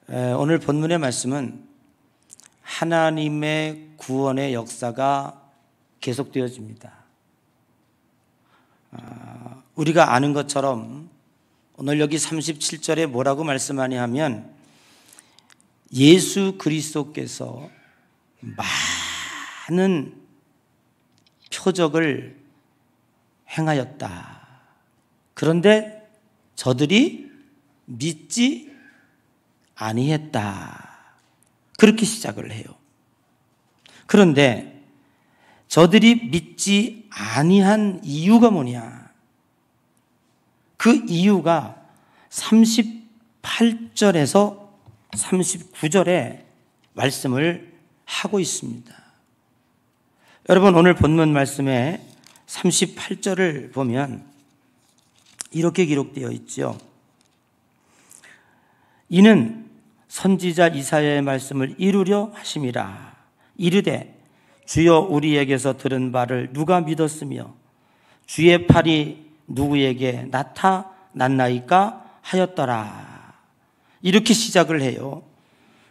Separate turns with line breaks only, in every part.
오늘 본문의 말씀은 하나님의 구원의 역사가 계속되어집니다. 우리가 아는 것처럼 오늘 여기 37절에 뭐라고 말씀하니 하면 예수 그리스도께서 많은 표적을 행하였다. 그런데 저들이 믿지 아니했다. 그렇게 시작을 해요. 그런데 저들이 믿지 아니한 이유가 뭐냐? 그 이유가 38절에서 39절에 말씀을 하고 있습니다. 여러분, 오늘 본문 말씀에 38절을 보면 이렇게 기록되어 있죠. 이는 선지자 이사야의 말씀을 이루려 하심이라. 이르되 주여 우리에게서 들은 바를 누가 믿었으며 주의 팔이 누구에게 나타났나이까 하였더라. 이렇게 시작을 해요.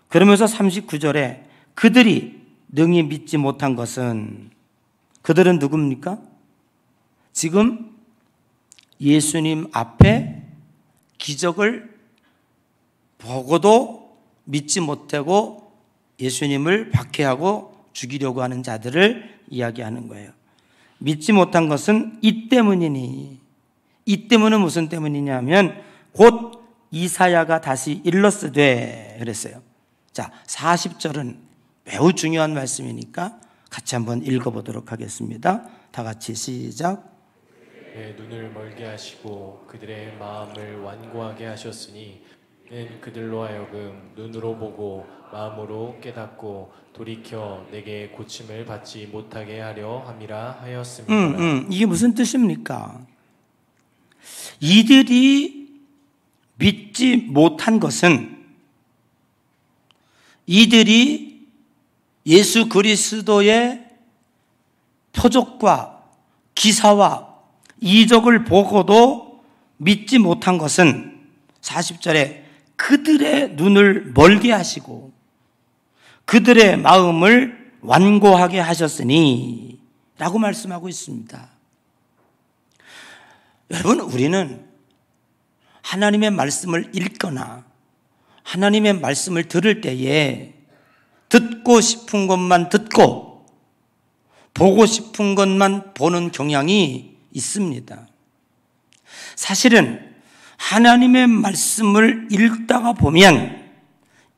그러면서 39절에 그들이 능히 믿지 못한 것은, 그들은 누굽니까? 지금 예수님 앞에 기적을 보고도 믿지 못하고 예수님을 박해하고 죽이려고 하는 자들을 이야기하는 거예요. 믿지 못한 것은 이 때문이니, 이 때문은 무슨 때문이냐면 곧 이사야가 다시 일렀으되 그랬어요. 자, 40절은 매우 중요한 말씀이니까 같이 한번 읽어보도록 하겠습니다. 다 같이 시작.
그들의 눈을 멀게 하시고 그들의 마음을 완고하게 하셨으니 이는 그들로 하여금 눈으로 보고 마음으로 깨닫고 돌이켜 내게 고침을 받지 못하게 하려 함이라 하였습니다.
이게 무슨 뜻입니까? 이들이 믿지 못한 것은 이들이 예수 그리스도의 표적과 기사와 이적을 보고도 믿지 못한 것은 40절에 그들의 눈을 멀게 하시고 그들의 마음을 완고하게 하셨으니 라고 말씀하고 있습니다. 여러분, 우리는 하나님의 말씀을 읽거나 하나님의 말씀을 들을 때에 듣고 싶은 것만 듣고 보고 싶은 것만 보는 경향이 있습니다. 사실은 하나님의 말씀을 읽다가 보면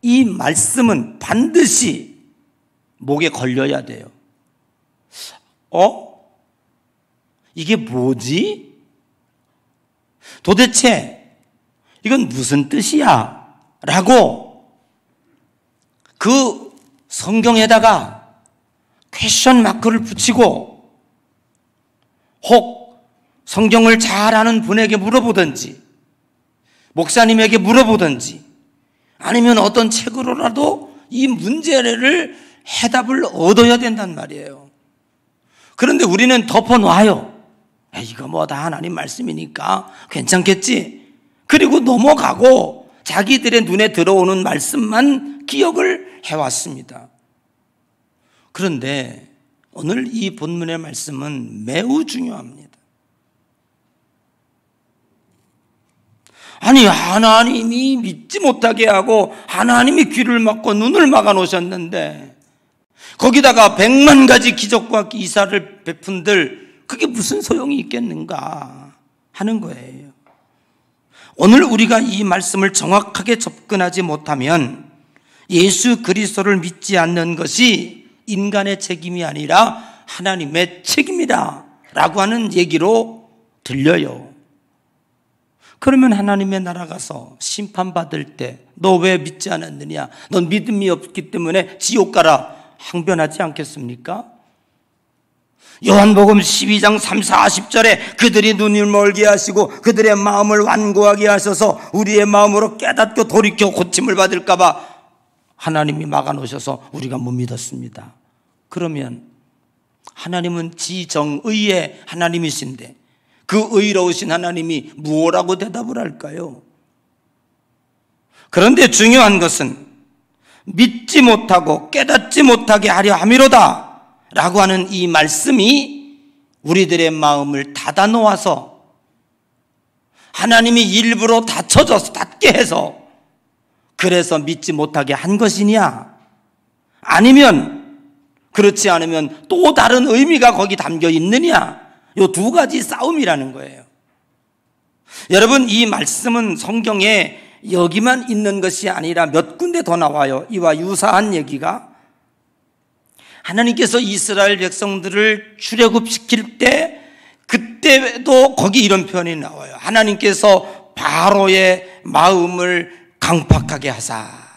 이 말씀은 반드시 목에 걸려야 돼요. 이게 뭐지? 도대체 이건 무슨 뜻이야? 라고 그 성경에다가 퀘스천 마크를 붙이고 혹 성경을 잘 아는 분에게 물어보든지 목사님에게 물어보든지 아니면 어떤 책으로라도 이 문제를 해답을 얻어야 된단 말이에요. 그런데 우리는 덮어놔요. 이거 뭐 다 하나님 말씀이니까 괜찮겠지. 그리고 넘어가고 자기들의 눈에 들어오는 말씀만 기억을 해왔습니다. 그런데 오늘 이 본문의 말씀은 매우 중요합니다. 아니, 하나님이 믿지 못하게 하고 하나님이 귀를 막고 눈을 막아 놓으셨는데 거기다가 100만 가지 기적과 기사를 베푼들 그게 무슨 소용이 있겠는가 하는 거예요. 오늘 우리가 이 말씀을 정확하게 접근하지 못하면 예수 그리스도를 믿지 않는 것이 인간의 책임이 아니라 하나님의 책임이다 라고 하는 얘기로 들려요. 그러면 하나님의 나라 가서 심판받을 때 너 왜 믿지 않았느냐? 넌 믿음이 없기 때문에 지옥 가라 항변하지 않겠습니까? 요한복음 12장 3, 40절에 그들이 눈을 멀게 하시고 그들의 마음을 완고하게 하셔서 우리의 마음으로 깨닫고 돌이켜 고침을 받을까 봐 하나님이 막아놓으셔서 우리가 못 믿었습니다. 그러면 하나님은 지정의의 하나님이신데 그 의로우신 하나님이 무엇라고 대답을 할까요? 그런데 중요한 것은 믿지 못하고 깨닫지 못하게 하려 함이로다 라고 하는 이 말씀이 우리들의 마음을 닫아 놓아서 하나님이 일부러 닫혀져서 닫게 해서 그래서 믿지 못하게 한 것이냐, 아니면 그렇지 않으면 또 다른 의미가 거기 담겨 있느냐, 이 두 가지 싸움이라는 거예요. 여러분, 이 말씀은 성경에 여기만 있는 것이 아니라 몇 군데 더 나와요. 이와 유사한 얘기가. 하나님께서 이스라엘 백성들을 출애굽시킬 때 그때도 거기 이런 표현이 나와요. 하나님께서 바로의 마음을 강팍하게 하사.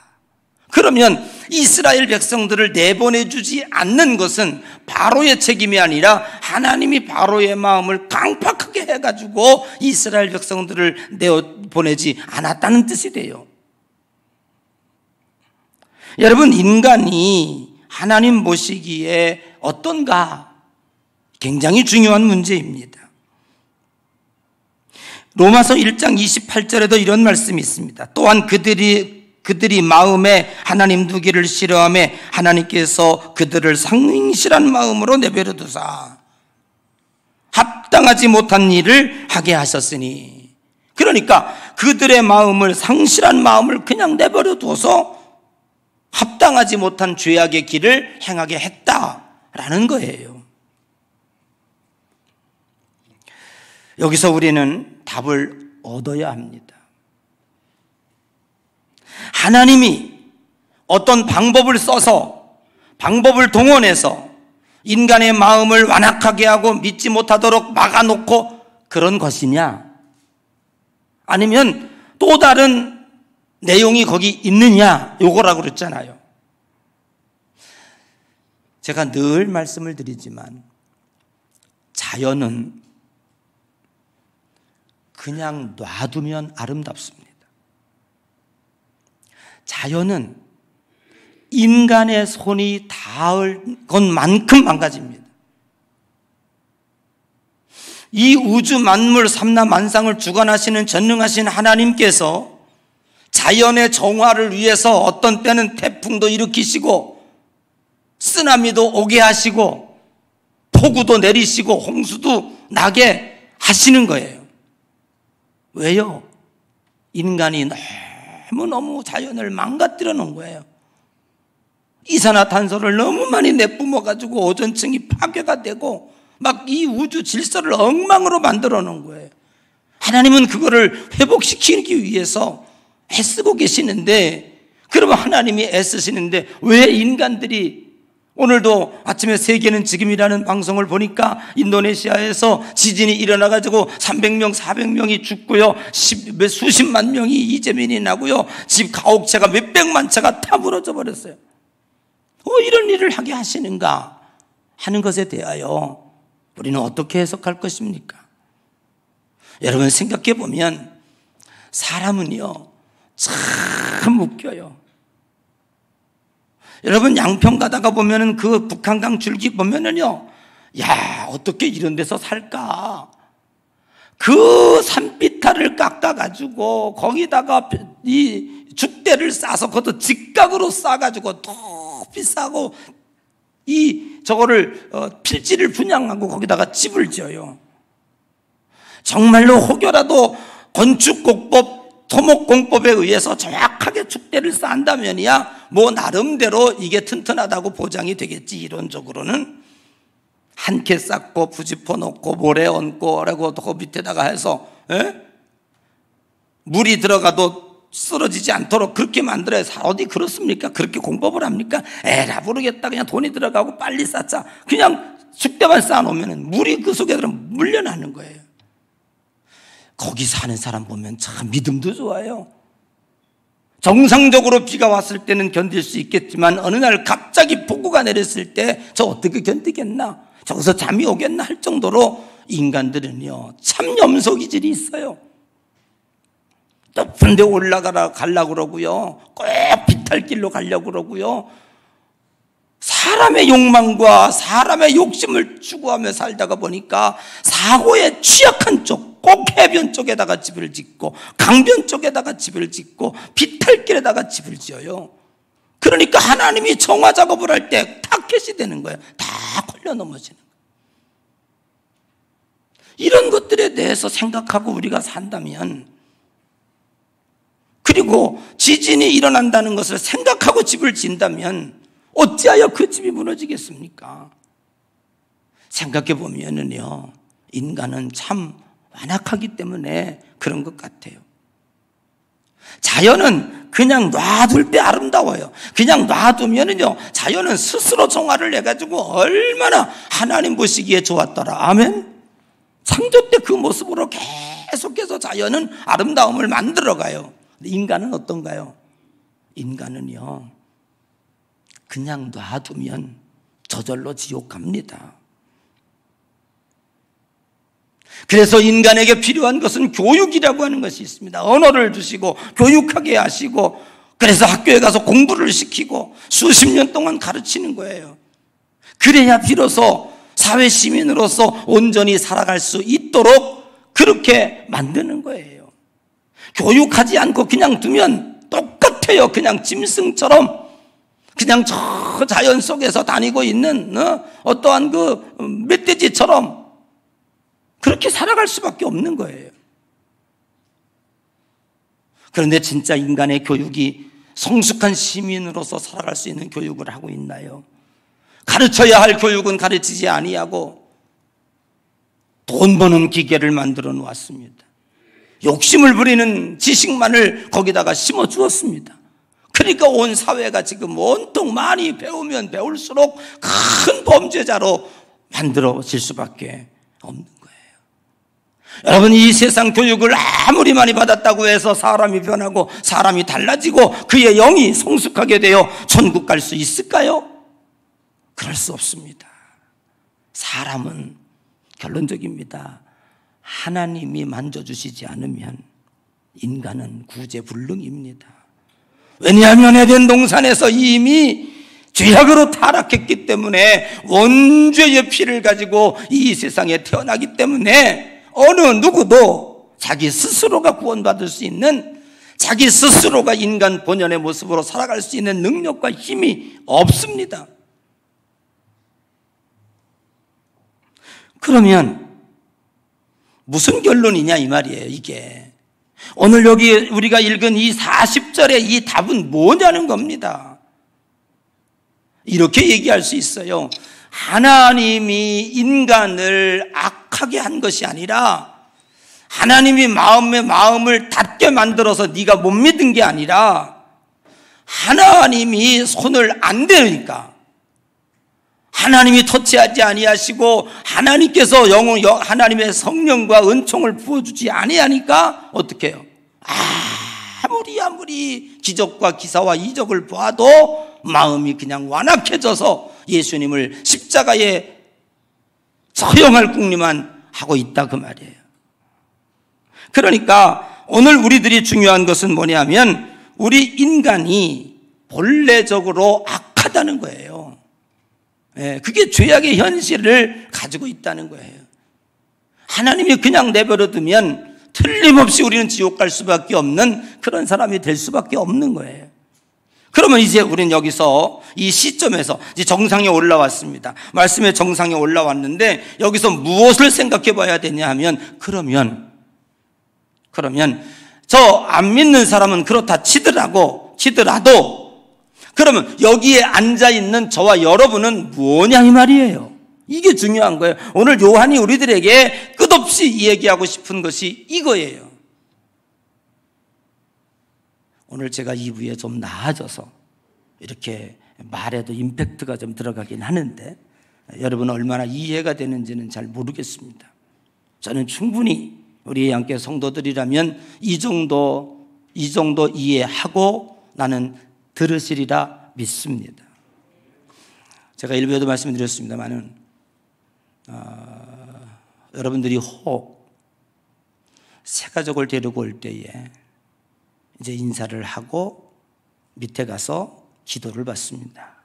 그러면 이스라엘 백성들을 내보내주지 않는 것은 바로의 책임이 아니라 하나님이 바로의 마음을 강팍하게 해가지고 이스라엘 백성들을 내보내지 않았다는 뜻이 돼요. 여러분, 인간이 하나님 보시기에 어떤가? 굉장히 중요한 문제입니다. 로마서 1장 28절에도 이런 말씀이 있습니다. 또한 그들이 마음에 하나님 두기를 싫어하며 하나님께서 그들을 상실한 마음으로 내버려 두사 합당하지 못한 일을 하게 하셨으니, 그러니까 그들의 마음을, 상실한 마음을 그냥 내버려 둬서 합당하지 못한 죄악의 길을 행하게 했다라는 거예요. 여기서 우리는 답을 얻어야 합니다. 하나님이 어떤 방법을 써서, 방법을 동원해서 인간의 마음을 완악하게 하고 믿지 못하도록 막아놓고 그런 것이냐, 아니면 또 다른 내용이 거기 있느냐, 요거라고 그랬잖아요. 제가 늘 말씀을 드리지만 자연은 그냥 놔두면 아름답습니다. 자연은 인간의 손이 닿을 것만큼 망가집니다. 이 우주 만물 삼라만상을 주관하시는 전능하신 하나님께서 자연의 정화를 위해서 어떤 때는 태풍도 일으키시고 쓰나미도 오게 하시고 폭우도 내리시고 홍수도 나게 하시는 거예요. 왜요? 인간이 너무너무 자연을 망가뜨려 놓은 거예요. 이산화탄소를 너무 많이 내뿜어가지고 오존층이 파괴가 되고 막 이 우주 질서를 엉망으로 만들어 놓은 거예요. 하나님은 그거를 회복시키기 위해서 애쓰고 계시는데, 그러면 하나님이 애쓰시는데 왜 인간들이, 오늘도 아침에 세계는 지금이라는 방송을 보니까 인도네시아에서 지진이 일어나가지고 300명, 400명이 죽고요, 수십만 명이 이재민이 나고요, 집 가옥채가 몇백만 채가 다 무너져 버렸어요. 이런 일을 하게 하시는가 하는 것에 대하여 우리는 어떻게 해석할 것입니까? 여러분, 생각해 보면 사람은요 참 웃겨요. 여러분, 양평 가다가 보면은 그 북한강 줄기 보면은요, 야, 어떻게 이런 데서 살까? 그 산비탈을 깎아가지고 거기다가 이 죽대를 싸서 그것도 직각으로 싸가지고 더 비싸고 저거를 필지를 분양하고 거기다가 집을 지어요. 정말로 혹여라도 건축공법, 토목공법에 의해서 정확하게 축대를 쌓는다면이야 뭐 나름대로 이게 튼튼하다고 보장이 되겠지. 이론적으로는 한 캐 쌓고 부지포 놓고 모래 얹고 라고 그 밑에다가 해서 물이 들어가도 쓰러지지 않도록 그렇게 만들어야 어디 그렇습니까? 그렇게 공법을 합니까? 에라 모르겠다, 그냥 돈이 들어가고 빨리 쌓자, 그냥 축대만 쌓아놓으면 물이 그 속에 들어 물려나는 거예요. 거기 사는 사람 보면 참 믿음도 좋아요. 정상적으로 비가 왔을 때는 견딜 수 있겠지만 어느 날 갑자기 폭우가 내렸을 때 저 어떻게 견디겠나, 저기서 잠이 오겠나 할 정도로 인간들은요 참 염소 기질이 있어요. 높은 데 가려고 그러고요, 꼭 비탈길로 가려고 그러고요, 사람의 욕망과 사람의 욕심을 추구하며 살다가 보니까 사고의 취약한 쪽, 꼭 해변 쪽에다가 집을 짓고 강변 쪽에다가 집을 짓고 비탈길에다가 집을 지어요. 그러니까 하나님이 정화 작업을 할 때 타켓이 되는 거예요. 다 걸려 넘어지는 거예요. 이런 것들에 대해서 생각하고 우리가 산다면, 그리고 지진이 일어난다는 것을 생각하고 집을 짓는다면 어찌하여 그 집이 무너지겠습니까? 생각해 보면은요, 인간은 참 완악하기 때문에 그런 것 같아요. 자연은 그냥 놔둘 때 아름다워요. 그냥 놔두면은요, 자연은 스스로 정화를 해가지고 얼마나 하나님 보시기에 좋았더라. 아멘? 창조 때 그 모습으로 계속해서 자연은 아름다움을 만들어가요. 근데 인간은 어떤가요? 인간은요, 그냥 놔두면 저절로 지옥 갑니다. 그래서 인간에게 필요한 것은 교육이라고 하는 것이 있습니다. 언어를 주시고 교육하게 하시고, 그래서 학교에 가서 공부를 시키고 수십 년 동안 가르치는 거예요. 그래야 비로소 사회 시민으로서 온전히 살아갈 수 있도록 그렇게 만드는 거예요. 교육하지 않고 그냥 두면 똑같아요. 그냥 짐승처럼 그냥 저 자연 속에서 다니고 있는 어떠한 그 멧돼지처럼 그렇게 살아갈 수밖에 없는 거예요. 그런데 진짜 인간의 교육이 성숙한 시민으로서 살아갈 수 있는 교육을 하고 있나요? 가르쳐야 할 교육은 가르치지 아니하고 돈 버는 기계를 만들어 놓았습니다. 욕심을 부리는 지식만을 거기다가 심어 주었습니다. 그러니까 온 사회가 지금 온통 많이 배우면 배울수록 큰 범죄자로 만들어질 수밖에 없는 거예요. 여러분, 이 세상 교육을 아무리 많이 받았다고 해서 사람이 변하고 사람이 달라지고 그의 영이 성숙하게 되어 천국 갈 수 있을까요? 그럴 수 없습니다. 사람은 결론적입니다. 하나님이 만져주시지 않으면 인간은 구제불능입니다. 왜냐하면 에덴 동산에서 이미 죄악으로 타락했기 때문에 원죄의 피를 가지고 이 세상에 태어나기 때문에 어느 누구도 자기 스스로가 구원받을 수 있는, 자기 스스로가 인간 본연의 모습으로 살아갈 수 있는 능력과 힘이 없습니다. 그러면 무슨 결론이냐 이 말이에요. 이게 오늘 여기 우리가 읽은 이 40절의 이 답은 뭐냐는 겁니다. 이렇게 얘기할 수 있어요. 하나님이 인간을 악하게 한 것이 아니라, 하나님이 마음을 닫게 만들어서 네가 못 믿은 게 아니라, 하나님이 손을 안 대니까, 하나님이 터치하지 아니하시고 하나님께서 하나님의 성령과 은총을 부어주지 아니하니까 어떻게 해요? 아무리 기적과 기사와 이적을 봐도 마음이 그냥 완악해져서 예수님을 십자가에 처형할 궁리만 하고 있다 그 말이에요. 그러니까 오늘 우리들이 중요한 것은 뭐냐면 우리 인간이 본래적으로 악하다는 거예요. 그게 죄악의 현실을 가지고 있다는 거예요. 하나님이 그냥 내버려두면 틀림없이 우리는 지옥 갈 수밖에 없는 그런 사람이 될 수밖에 없는 거예요. 그러면 이제 우리는 여기서 이 시점에서 이제 정상에 올라왔습니다. 말씀의 정상에 올라왔는데 여기서 무엇을 생각해 봐야 되냐 하면, 그러면 저 안 믿는 사람은 그렇다 치더라도 그러면 여기에 앉아있는 저와 여러분은 뭐냐 이 말이에요. 이게 중요한 거예요. 오늘 요한이 우리들에게 끝없이 얘기하고 싶은 것이 이거예요. 오늘 제가 2부에 좀 나아져서 이렇게 말에도 임팩트가 좀 들어가긴 하는데 여러분은 얼마나 이해가 되는지는 잘 모르겠습니다. 저는 충분히 우리 함께 성도들이라면 이 정도 이해하고 나는 들으시리라 믿습니다. 제가 일부에도 말씀드렸습니다만은 여러분들이 혹 새 가족을 데리고 올 때에 이제 인사를 하고 밑에 가서 기도를 받습니다.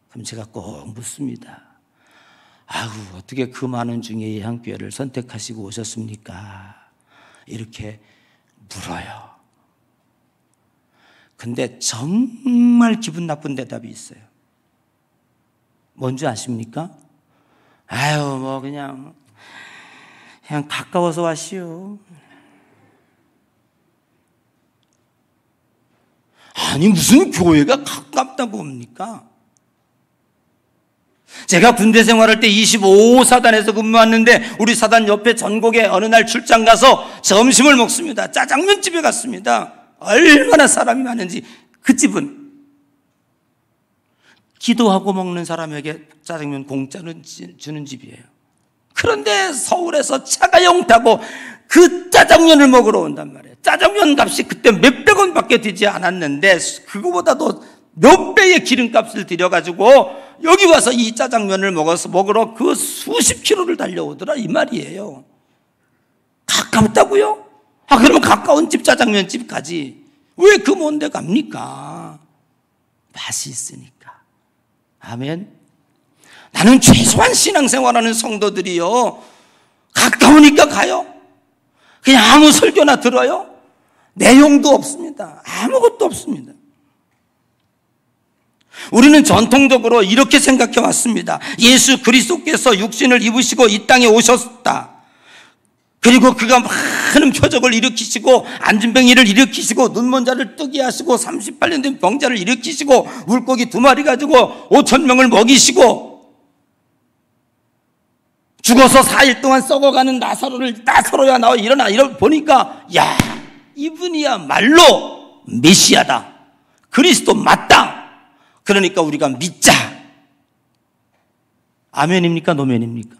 그럼 제가 꼭 묻습니다. 아유, 어떻게 그 많은 중에 예한교회를 선택하시고 오셨습니까? 이렇게 물어요. 근데 정말 기분 나쁜 대답이 있어요. 뭔지 아십니까? 아유, 뭐 그냥 가까워서 왔시오. 아니, 무슨 교회가 가깝다고 봅니까? 제가 군대 생활할 때 25사단에서 근무했는데 우리 사단 옆에 전곡에 어느 날 출장 가서 점심을 먹습니다. 짜장면집에 갔습니다. 얼마나 사람이 많은지. 그 집은 기도하고 먹는 사람에게 짜장면 공짜로 주는 집이에요. 그런데 서울에서 차가용 타고 그 짜장면을 먹으러 온단 말이에요. 짜장면 값이 그때 몇백 원밖에 되지 않았는데 그거보다도 몇 배의 기름값을 들여가지고 여기 와서 이 짜장면을 먹으러 그 수십 킬로를 달려오더라 이 말이에요. 가깝다고요? 그러면 가까운 집 짜장면집 가지. 왜 그 먼 데 갑니까? 맛이 있으니까. 아멘. 나는 최소한 신앙생활하는 성도들이요, 가까우니까 가요. 그냥 아무 설교나 들어요. 내용도 없습니다. 아무것도 없습니다. 우리는 전통적으로 이렇게 생각해 왔습니다. 예수 그리스도께서 육신을 입으시고 이 땅에 오셨다. 그리고 그가 많은 표적을 일으키시고 안진뱅이를 일으키시고 눈먼 자를 뜨게 하시고 38년 된 병자를 일으키시고 물고기 2마리 가지고 5,000명을 먹이시고 죽어서 4일 동안 썩어가는 나사로야 나와 일어나. 이러 보니까 야, 이분이야말로 메시아다. 그리스도 맞다. 그러니까 우리가 믿자. 아멘입니까? 노멘입니까?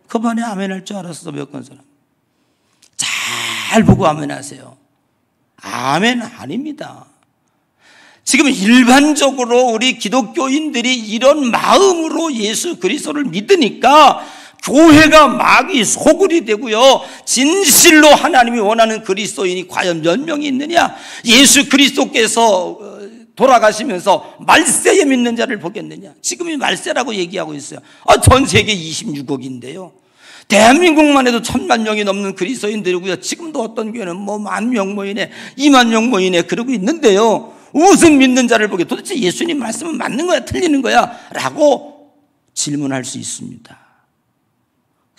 그 반에 아멘 할 줄 알았어. 몇 건 사람. 잘 보고 아멘 하세요. 아멘 아닙니다. 지금 일반적으로 우리 기독교인들이 이런 마음으로 예수 그리스도를 믿으니까 교회가 막이 소굴이 되고요, 진실로 하나님이 원하는 그리스도인이 과연 몇 명이 있느냐? 예수 그리스도께서 돌아가시면서 말세에 믿는 자를 보겠느냐? 지금이 말세라고 얘기하고 있어요. 전 세계 26억인데요. 대한민국만 해도 1,000만 명이 넘는 그리스도인들이고요. 지금도 어떤 교회는 뭐 10,000명 모이네, 20,000명 모이네 그러고 있는데요. 무슨 믿는 자를 보게? 도대체 예수님 말씀은 맞는 거야, 틀리는 거야? 라고 질문할 수 있습니다.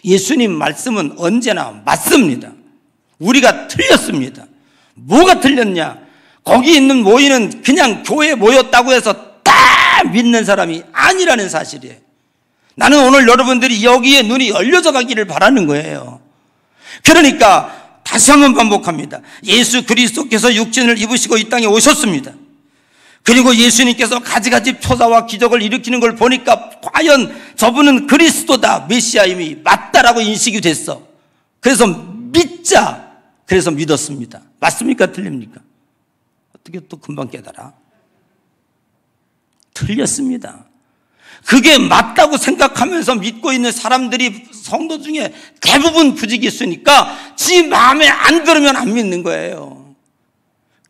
예수님 말씀은 언제나 맞습니다. 우리가 틀렸습니다. 뭐가 틀렸냐? 거기 있는 모이는 그냥 교회에 모였다고 해서 다 믿는 사람이 아니라는 사실이에요. 나는 오늘 여러분들이 여기에 눈이 열려져 가기를 바라는 거예요. 그러니까 다시 한번 반복합니다. 예수 그리스도께서 육신을 입으시고 이 땅에 오셨습니다. 그리고 예수님께서 가지가지 표사와 기적을 일으키는 걸 보니까 과연 저분은 그리스도다, 메시아임이 맞다라고 인식이 됐어. 그래서 믿자. 그래서 믿었습니다. 맞습니까? 틀립니까? 어떻게 또 금방 깨달아? 틀렸습니다. 그게 맞다고 생각하면서 믿고 있는 사람들이 성도 중에 대부분 부지기수니까 지 마음에 안 들으면 안 믿는 거예요.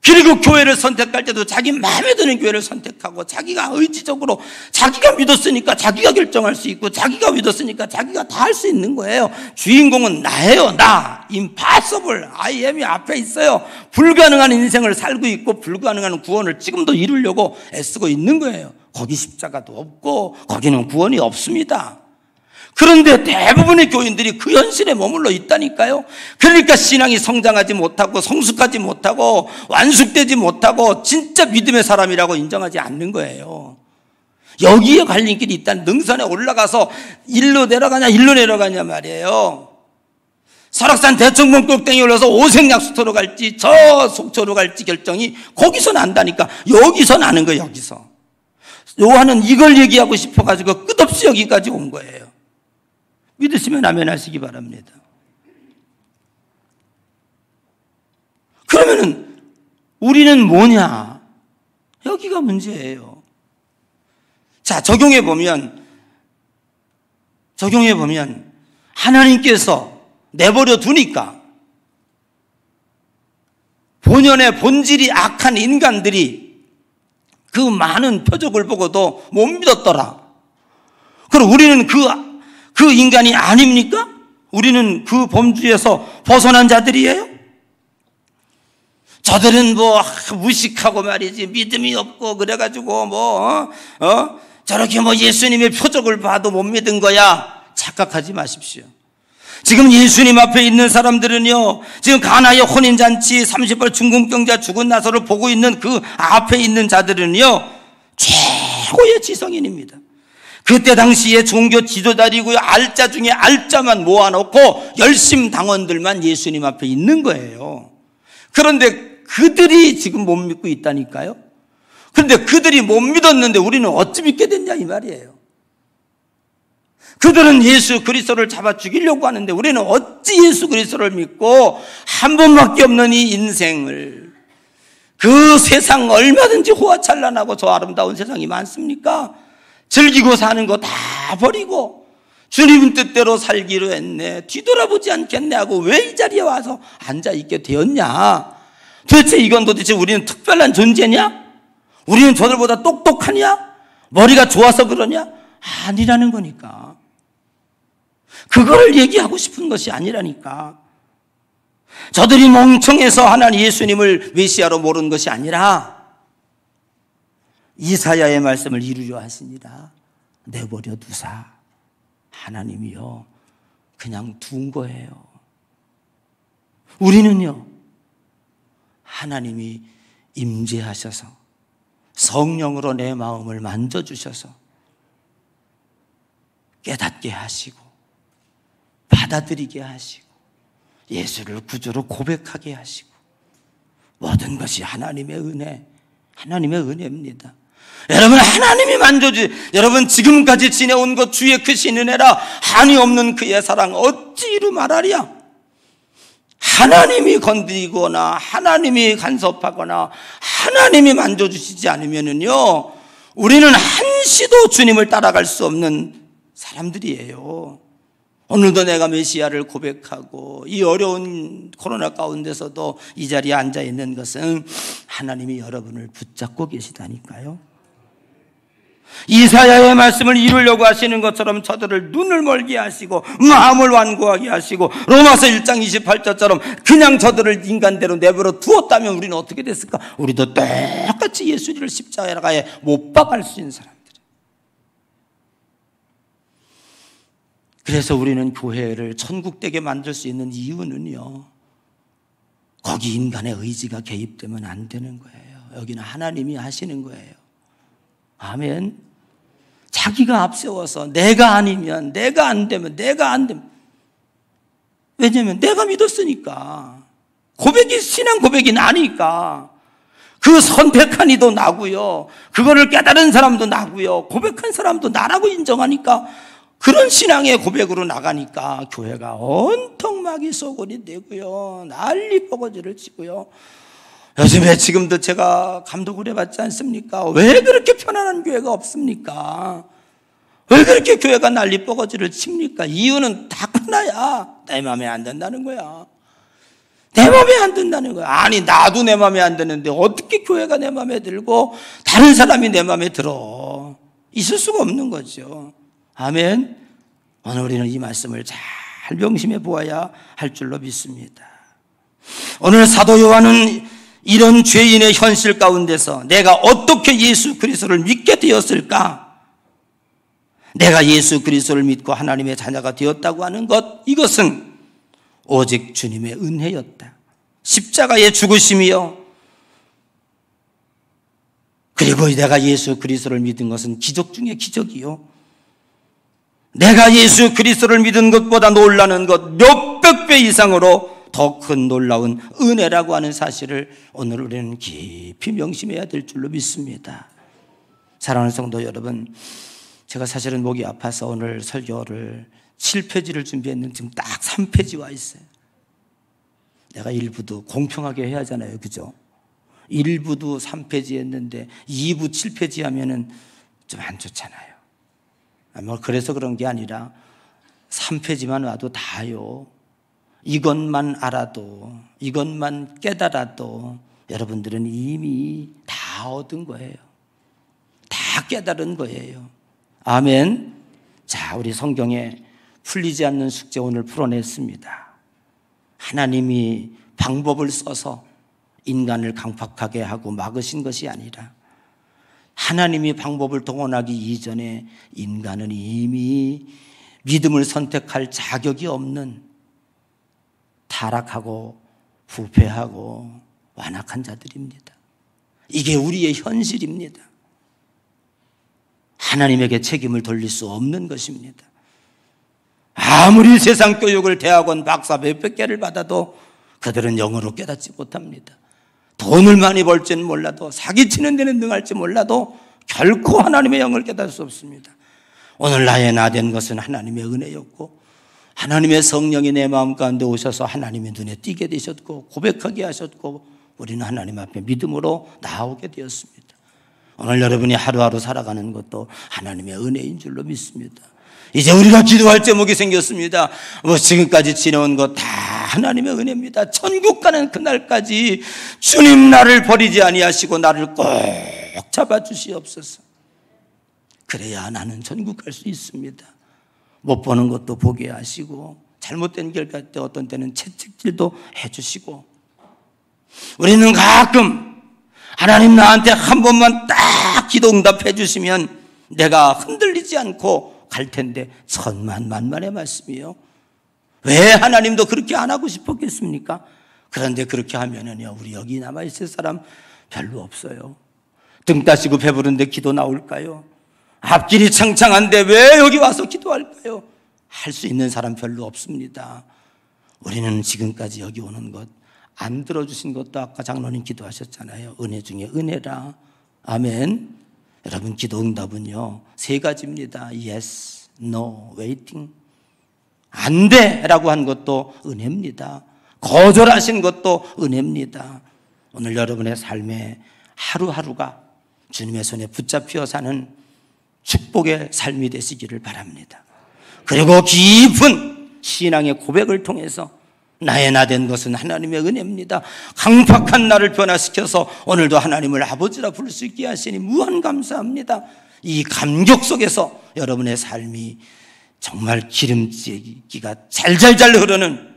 그리고 교회를 선택할 때도 자기 마음에 드는 교회를 선택하고 자기가 의지적으로 자기가 믿었으니까 자기가 결정할 수 있고 자기가 믿었으니까 자기가 다 할 수 있는 거예요. 주인공은 나예요. 나. impossible. I am이 앞에 있어요. 불가능한 인생을 살고 있고 불가능한 구원을 지금도 이루려고 애쓰고 있는 거예요. 거기 십자가도 없고 거기는 구원이 없습니다. 그런데 대부분의 교인들이 그 현실에 머물러 있다니까요. 그러니까 신앙이 성장하지 못하고 성숙하지 못하고 완숙되지 못하고 진짜 믿음의 사람이라고 인정하지 않는 거예요. 여기에 갈림길이 있다는, 능선에 올라가서 일로 내려가냐 말이에요. 설악산 대청봉 꼭대기에 올라서 오색약수터로 갈지 저 속초로 갈지 결정이 거기서 난다니까. 여기서 나는 거예요. 여기서. 요한은 이걸 얘기하고 싶어가지고 끝없이 여기까지 온 거예요. 믿으시면 아멘 하시기 바랍니다. 그러면은 우리는 뭐냐? 여기가 문제예요. 자, 적용해 보면 하나님께서 내버려 두니까 본연의 본질이 악한 인간들이 그 많은 표적을 보고도 못 믿었더라. 그럼 우리는 그 인간이 아닙니까? 우리는 그 범주에서 벗어난 자들이에요? 저들은 무식하고 말이지, 믿음이 없고, 그래가지고 저렇게 예수님의 표적을 봐도 못 믿은 거야. 착각하지 마십시오. 지금 예수님 앞에 있는 사람들은요, 지금 가나의 혼인잔치 30발 중금병자 죽은 나서를 보고 있는 그 앞에 있는 자들은요, 최고의 지성인입니다. 그때 당시에 종교 지도자리고요, 알짜 중에 알짜만 모아놓고 열심당원들만 예수님 앞에 있는 거예요. 그런데 그들이 지금 못 믿고 있다니까요. 그런데 그들이 못 믿었는데 우리는 어찌 믿게 됐냐 이 말이에요. 그들은 예수 그리스도를 잡아 죽이려고 하는데 우리는 어찌 예수 그리스도를 믿고 한 번밖에 없는 이 인생을, 그 세상 얼마든지 호화찬란하고 저 아름다운 세상이 많습니까? 즐기고 사는 거 다 버리고 주님 뜻대로 살기로 했네, 뒤돌아보지 않겠네 하고 왜 이 자리에 와서 앉아있게 되었냐? 도대체 이건 도대체 우리는 특별한 존재냐? 우리는 저들보다 똑똑하냐? 머리가 좋아서 그러냐? 아니라는 거니까. 그거를 얘기하고 싶은 것이 아니라니까. 저들이 멍청해서 하나님 예수님을 메시아로 모르는 것이 아니라 이사야의 말씀을 이루려 하시니라. 내버려 두사. 하나님이요, 그냥 둔 거예요. 우리는요, 하나님이 임재하셔서 성령으로 내 마음을 만져주셔서 깨닫게 하시고 받아들이게 하시고 예수를 구주로 고백하게 하시고, 모든 것이 하나님의 은혜, 하나님의 은혜입니다. 여러분, 하나님이 여러분 지금까지 지내온 것 주의 크신 은혜라 한이 없는 그의 사랑 어찌 이루 말하랴. 하나님이 건드리거나 하나님이 간섭하거나 하나님이 만져주시지 않으면은요, 우리는 한시도 주님을 따라갈 수 없는 사람들이에요. 오늘도 내가 메시아를 고백하고 이 어려운 코로나 가운데서도 이 자리에 앉아 있는 것은 하나님이 여러분을 붙잡고 계시다니까요. 이사야의 말씀을 이루려고 하시는 것처럼 저들을 눈을 멀게 하시고 마음을 완고하게 하시고 로마서 1장 28절처럼 그냥 저들을 인간대로 내버려 두었다면 우리는 어떻게 됐을까? 우리도 똑같이 예수님을 십자가에 못 박을 수 있는 사람들. 그래서 우리는 교회를 천국되게 만들 수 있는 이유는요, 거기 인간의 의지가 개입되면 안 되는 거예요. 여기는 하나님이 하시는 거예요. 아멘. 자기가 앞세워서 내가 아니면, 내가 안 되면, 왜냐하면 내가 믿었으니까. 신앙 고백이 나니까. 그 선택한 이도 나고요, 그거를 깨달은 사람도 나고요, 고백한 사람도 나라고 인정하니까 그런 신앙의 고백으로 나가니까 교회가 온통 막이 소골이 되고요, 난리 뻐거지를 치고요. 요즘에 지금도 제가 감독을 해봤지 않습니까? 왜 그렇게 편안한 교회가 없습니까? 왜 그렇게 교회가 난리 뻐거지를 칩니까? 이유는 다 하나야. 내 마음에 안 든다는 거야. 내 마음에 안 든다는 거야. 아니, 나도 내 마음에 안 드는데 어떻게 교회가 내 마음에 들고 다른 사람이 내 마음에 들어? 있을 수가 없는 거죠. 아멘. 오늘 우리는 이 말씀을 잘 명심해 보아야 할 줄로 믿습니다. 오늘 사도 요한은 이런 죄인의 현실 가운데서 내가 어떻게 예수 그리스도를 믿게 되었을까? 내가 예수 그리스도를 믿고 하나님의 자녀가 되었다고 하는 것, 이것은 오직 주님의 은혜였다. 십자가의 죽으심이요, 그리고 내가 예수 그리스도를 믿은 것은 기적 중에 기적이요, 내가 예수 그리스도를 믿은 것보다 놀라는 것 몇백 배 이상으로 더 큰 놀라운 은혜라고 하는 사실을 오늘 우리는 깊이 명심해야 될 줄로 믿습니다. 사랑하는 성도 여러분, 제가 사실은 목이 아파서 오늘 설교를 7페이지를 준비했는데 지금 딱 3페이지 와 있어요. 내가 1부도 공평하게 해야 하잖아요, 그죠? 1부도 3페이지 했는데 2부 7페이지 하면은 좀 안 좋잖아요. 그래서 그런 게 아니라 3페이지만 와도 다요. 이것만 알아도, 이것만 깨달아도 여러분들은 이미 다 얻은 거예요. 깨달은 거예요. 아멘. 자, 우리 성경에 풀리지 않는 숙제 오늘 풀어냈습니다. 하나님이 방법을 써서 인간을 강팍하게 하고 막으신 것이 아니라 하나님이 방법을 동원하기 이전에 인간은 이미 믿음을 선택할 자격이 없는 타락하고 부패하고 완악한 자들입니다. 이게 우리의 현실입니다. 하나님에게 책임을 돌릴 수 없는 것입니다. 아무리 세상 교육을 대학원 박사 몇백 개를 받아도 그들은 영어로 깨닫지 못합니다. 돈을 많이 벌지는 몰라도 사기치는 데는 능할지 몰라도 결코 하나님의 영을 깨달을 수 없습니다. 오늘 나의 나된 것은 하나님의 은혜였고 하나님의 성령이 내 마음 가운데 오셔서 하나님의 눈에 띄게 되셨고 고백하게 하셨고 우리는 하나님 앞에 믿음으로 나오게 되었습니다. 오늘 여러분이 하루하루 살아가는 것도 하나님의 은혜인 줄로 믿습니다. 이제 우리가 기도할 제목이 생겼습니다. 지금까지 지내온 것 다 하나님의 은혜입니다. 천국 가는 그날까지 주님 나를 버리지 아니하시고 나를 꼭 잡아주시옵소서. 그래야 나는 천국 갈 수 있습니다. 못 보는 것도 보게 하시고 잘못된 길 갈 때 어떤 때는 채찍질도 해주시고 우리는 가끔 하나님 나한테 한 번만 딱 기도 응답해 주시면 내가 흔들리지 않고 갈 텐데 천만만만의 말씀이요. 왜 하나님도 그렇게 안 하고 싶었겠습니까? 그런데 그렇게 하면은요 우리 여기 남아있을 사람 별로 없어요. 등 따시고 배부른데 기도 나올까요? 앞길이 창창한데 왜 여기 와서 기도할까요? 할 수 있는 사람 별로 없습니다. 우리는 지금까지 여기 오는 것 안 들어주신 것도 아까 장로님 기도하셨잖아요. 은혜 중에 은혜라. 아멘. 여러분 기도 응답은요 3가지입니다. Yes, no, waiting. 안 돼 라고 한 것도 은혜입니다. 거절하신 것도 은혜입니다. 오늘 여러분의 삶의 하루하루가 주님의 손에 붙잡혀 사는 축복의 삶이 되시기를 바랍니다. 그리고 깊은 신앙의 고백을 통해서 나의 나된 것은 하나님의 은혜입니다. 강팍한 나를 변화시켜서 오늘도 하나님을 아버지라 부를 수 있게 하시니 무한 감사합니다. 이 감격 속에서 여러분의 삶이 정말 기름지기가 잘잘잘 흐르는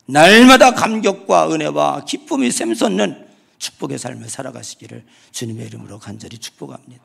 날마다 감격과 은혜와 기쁨이 샘솟는 축복의 삶을 살아가시기를 주님의 이름으로 간절히 축복합니다.